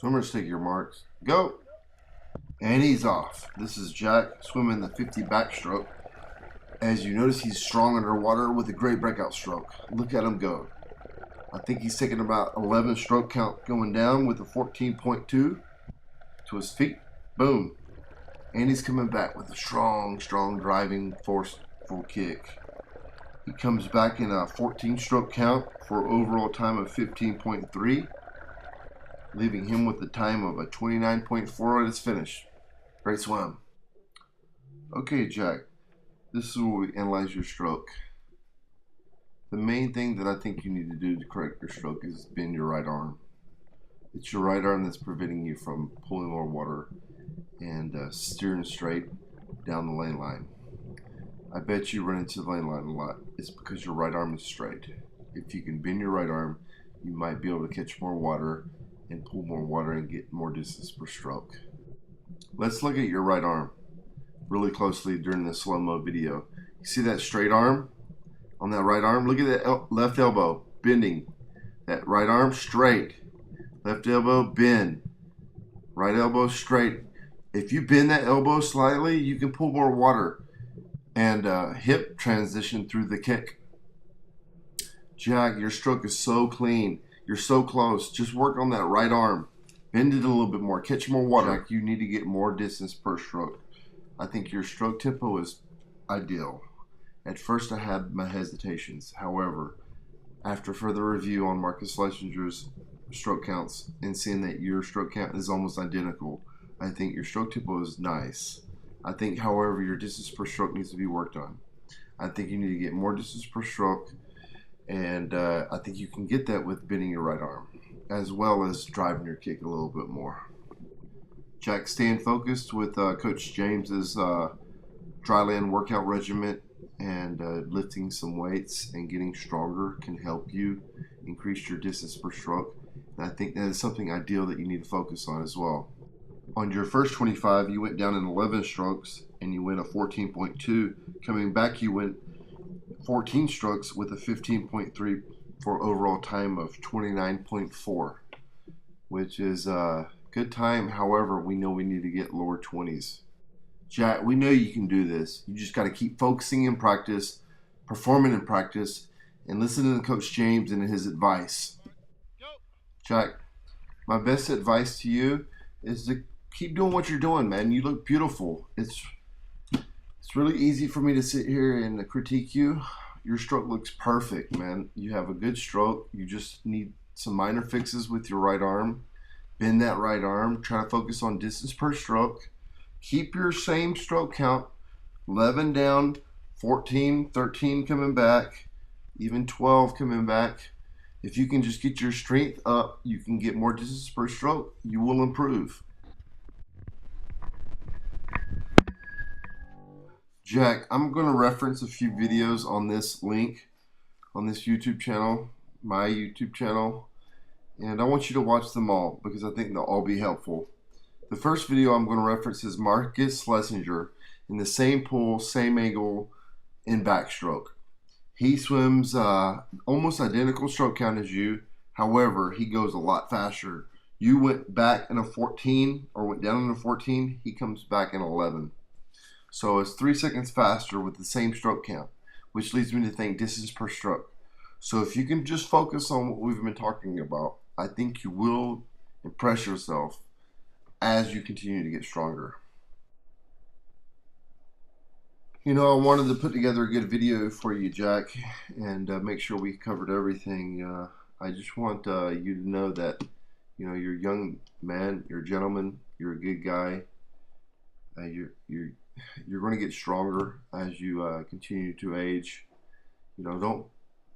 Swimmers, take your marks. Go! And he's off. This is Jack swimming the 50 backstroke. As you notice, he's strong underwater with a great breakout stroke. Look at him go. I think he's taking about 11 stroke count going down with a 14.2 to his feet. Boom. And he's coming back with a strong driving forceful kick. He comes back in a 14 stroke count for an overall time of 15.3, leaving him with a time of a 29.4 at his finish. Great swim. Okay, Jack, this is where we analyze your stroke. The main thing that I think you need to do to correct your stroke is bend your right arm. It's your right arm that's preventing you from pulling more water and steering straight down the lane line. I bet you run into the lane line a lot. It's because your right arm is straight. If you can bend your right arm, you might be able to catch more water and pull more water and get more distance per stroke. Let's look at your right arm really closely during this slow-mo video. You see that straight arm on that right arm? Look at that left elbow bending. That right arm straight. Left elbow bend. Right elbow straight. If you bend that elbow slightly, you can pull more water and hip transition through the kick. Jack, your stroke is so clean. You're so close. Just work on that right arm. Bend it a little bit more. Catch more water. Jack, you need to get more distance per stroke. I think your stroke tempo is ideal. At first I had my hesitations. However, after further review on Marcus Schlesinger's stroke counts and seeing that your stroke count is almost identical, I think your stroke tempo is nice. I think, however, your distance per stroke needs to be worked on. I think you need to get more distance per stroke, and I think you can get that with bending your right arm, as well as driving your kick a little bit more. Jack, staying focused with Coach James's dryland workout regimen and lifting some weights and getting stronger can help you increase your distance per stroke. And I think that is something ideal that you need to focus on as well. On your first 25, you went down in 11 strokes and you went a 14.2. Coming back, you went 14 strokes with a 15.3 for overall time of 29.4, which is a good time. However, we know we need to get lower 20s. Jack, we know you can do this. You just got to keep focusing in practice, performing in practice, and listening to Coach James and his advice. Jack, my best advice to you is to keep doing what you're doing, man. You look beautiful. It's really easy for me to sit here and critique you. Your stroke looks perfect, man. You have a good stroke. You just need some minor fixes with your right arm. Bend that right arm. Try to focus on distance per stroke. Keep your same stroke count. 11 down, 14, 13 coming back, even 12 coming back. If you can just get your strength up, you can get more distance per stroke. You will improve. Jack, I'm going to reference a few videos on this link, on this YouTube channel, my YouTube channel, and I want you to watch them all because I think they'll all be helpful. The first video I'm going to reference is Marcus Schlesinger in the same pool, same angle in backstroke. He swims almost identical stroke count as you. However, he goes a lot faster. You went back in a 14 or went down in a 14. He comes back in 11. So it's 3 seconds faster with the same stroke count, which leads me to think distance per stroke. So if you can just focus on what we've been talking about, I think you will impress yourself as you continue to get stronger. You know, I wanted to put together a good video for you, Jack, and make sure we covered everything. I just want you to know that, you know, you're a young man, you're a gentleman, you're a good guy. You're going to get stronger as you continue to age. You know, don't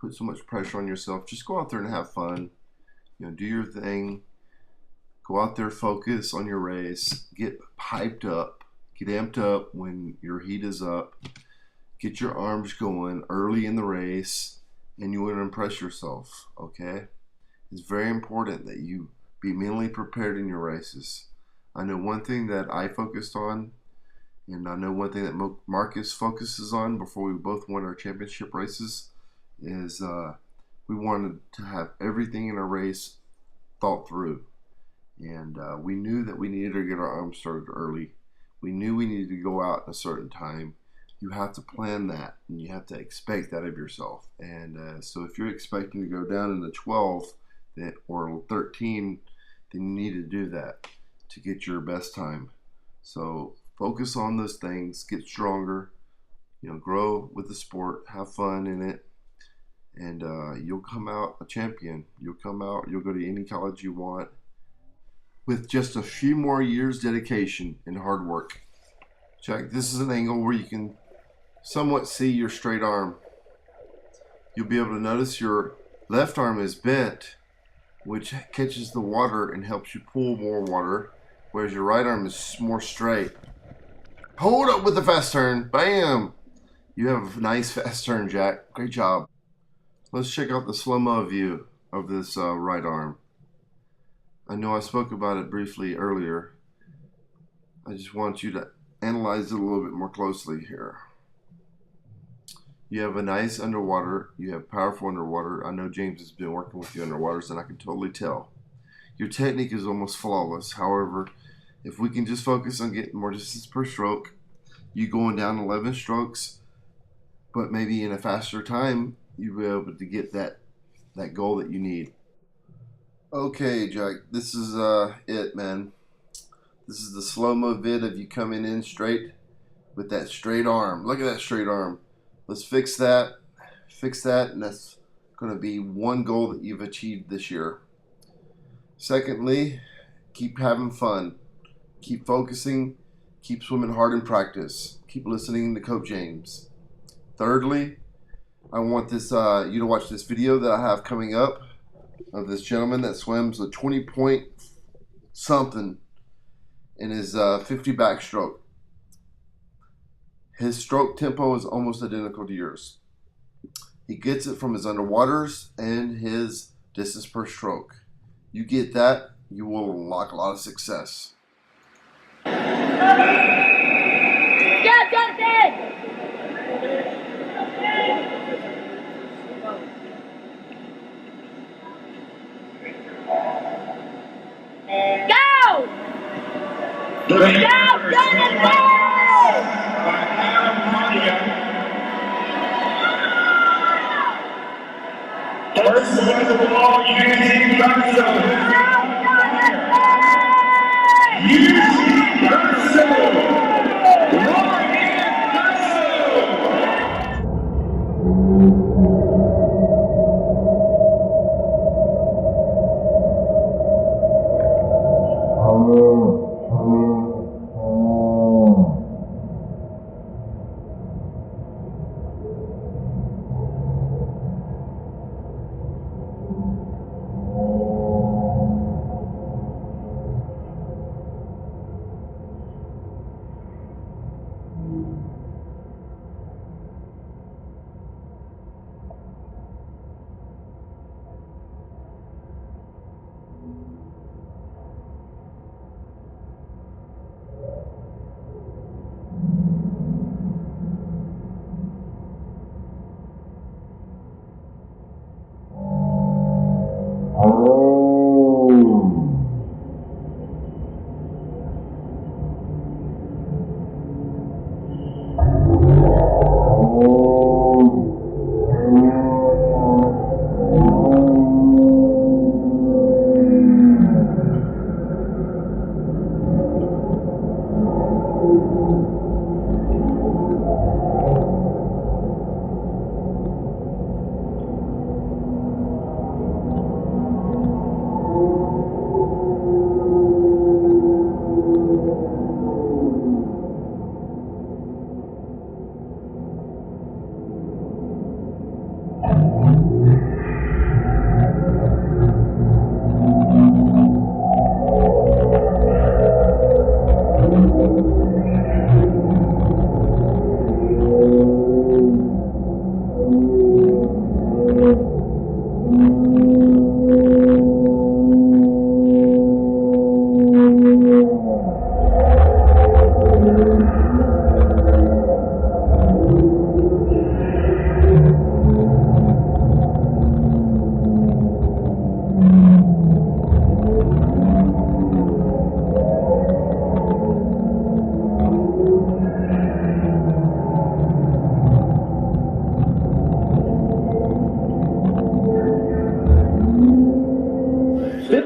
put so much pressure on yourself. Just go out there and have fun. You know, do your thing. Go out there, focus on your race. Get hyped up. Get amped up when your heat is up. Get your arms going early in the race, and you want to impress yourself, okay? It's very important that you be mentally prepared in your races. I know one thing that I focused on, and I know one thing that Marcus focuses on before we both won our championship races is we wanted to have everything in a race thought through. And we knew that we needed to get our arms started early. We knew we needed to go out at a certain time. You have to plan that, and you have to expect that of yourself. And so if you're expecting to go down in the 12 or 13, then you need to do that to get your best time. So focus on those things, get stronger, grow with the sport, have fun in it, and you'll come out a champion. You'll go to any college you want with just a few more years dedication and hard work. Check, this is an angle where you can somewhat see your straight arm. You'll be able to notice your left arm is bent, which catches the water and helps you pull more water, whereas your right arm is more straight. Hold up with the fast turn. Bam! You have a nice fast turn, Jack. Great job. Let's check out the slow-mo view of this right arm. I know I spoke about it briefly earlier. I just want you to analyze it a little bit more closely here. You have a nice underwater. You have powerful underwater. I know James has been working with you underwaters, and I can totally tell. Your technique is almost flawless. However, if we can just focus on getting more distance per stroke, you going down 11 strokes, but maybe in a faster time, you'll be able to get that goal that you need. Okay, Jack, this is it, man. This is the slow-mo vid of you coming in straight with that straight arm. Look at that straight arm. Let's fix that, and that's going to be one goal that you've achieved this year. Secondly, keep having fun. Keep focusing. Keep swimming hard in practice. Keep listening to Coach James. Thirdly, I want you to watch this video that I have coming up of this gentleman that swims a 20-point something in his 50 backstroke. His stroke tempo is almost identical to yours. He gets it from his underwaters and his distance per stroke. You get that, you will unlock a lot of success. Go, Jonathan! Go! Go, Jonathan! First one of all, UC Backstroke. UC Backstroke.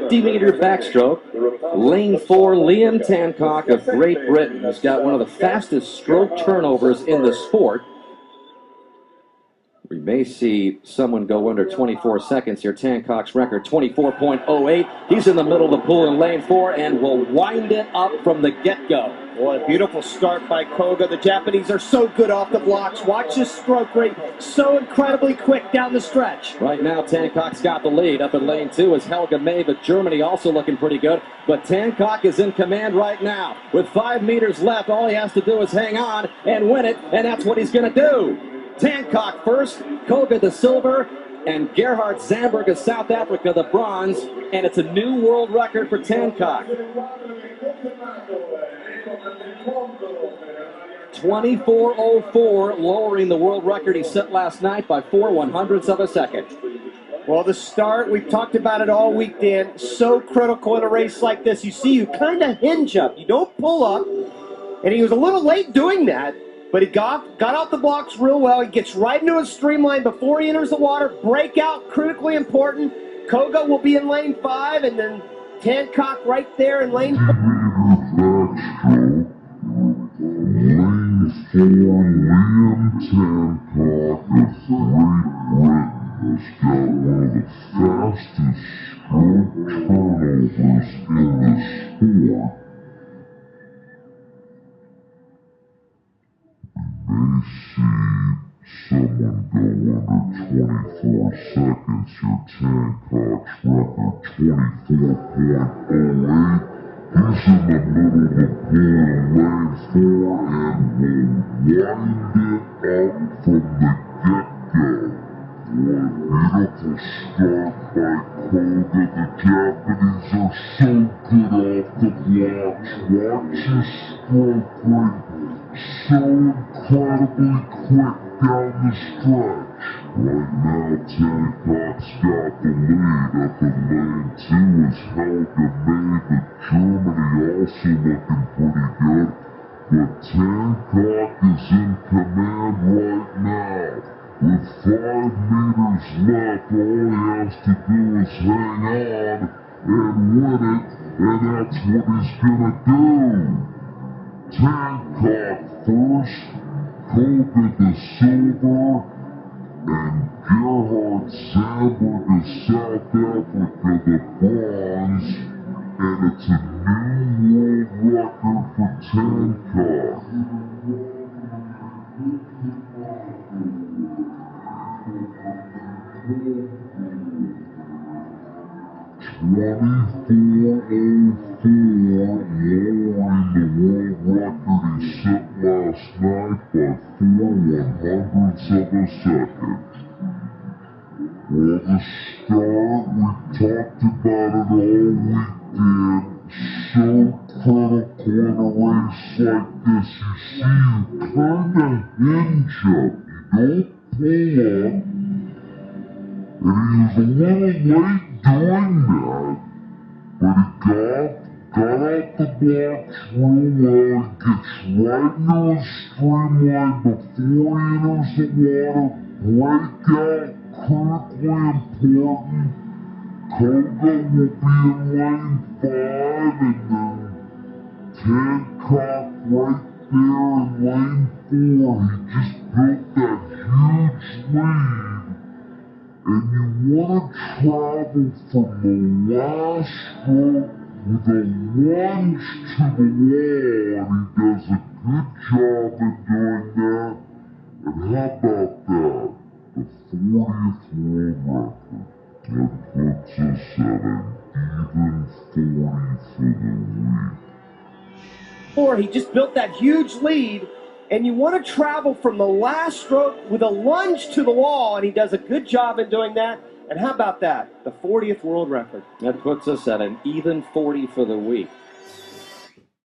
50-meter backstroke. Lane 4, Liam Tancock of Great Britain has got one of the fastest stroke turnovers in the sport. We may see someone go under 24 seconds here. Tancock's record, 24.08. He's in the middle of the pool in lane 4 and will wind it up from the get-go. What a beautiful start by Koga. The Japanese are so good off the blocks. Watch his stroke rate, so incredibly quick down the stretch. Right now, Tancock's got the lead. Up in lane 2 is Helga May, but Germany also looking pretty good. But Tancock is in command right now. With 5 meters left, all he has to do is hang on and win it, and that's what he's going to do. Tancock first, Koga the silver, and Gerhard Zamberg of South Africa the bronze, and it's a new world record for Tancock. 24.04, lowering the world record he set last night by 4/100ths of a second. Well, the start, we've talked about it all week, Dan, so critical in a race like this. You see, you kind of hinge up. You don't pull up, and he was a little late doing that. But he got off the blocks real well. He gets right into his streamline before he enters the water. Breakout, critically important. Koga will be in lane 5, and then Tancock right there in lane 4. Lane 4, Liam Tancock of Great Britain has got one of the fastest stroke turnovers in the sport. May see someone go under 24 seconds. Your Tancock's record, 24.08. He's in the middle of the pool in lane 4 and will wind it up from the get-go. What a beautiful start by Koga. The Japanese are so good off the blocks. Watch his stroke rate. So incredibly quick down the stretch. Right now, Tancock's got the lead. Up in lane 2 is Helga May, but Germany also looking pretty good. But Tancock is in command right now. With 5 meters left, all he has to do is hang on and win it, and that's what he's gonna do. Tancock first, Koga the silver, and Gerhard Zamberg of South Africa the bronze, and it's a new world record for Tancock. 24.04, lowering the world record he set last night by 4/100ths of a second. Well, the start, we talked about it all weekend. So critical in a race like this. You see, you kinda hinge up. You don't pull up. And he was a little late doing that. But he got out the blocks real well. He gets right into his streamline before he enters the water. Breakout, critically important. Koga will be in lane 5, and then Tancock right there in lane 4. He just built that huge lead. And you want to travel from the last stroke with a lunge to the wall, and he does a good job in doing that. And how about that? The 40th world record. That puts us at an even 40 for the week. He just built that huge lead, and you want to travel from the last stroke with a lunge to the wall, and he does a good job in doing that. And how about that? The 40th world record. That puts us at an even 40 for the week.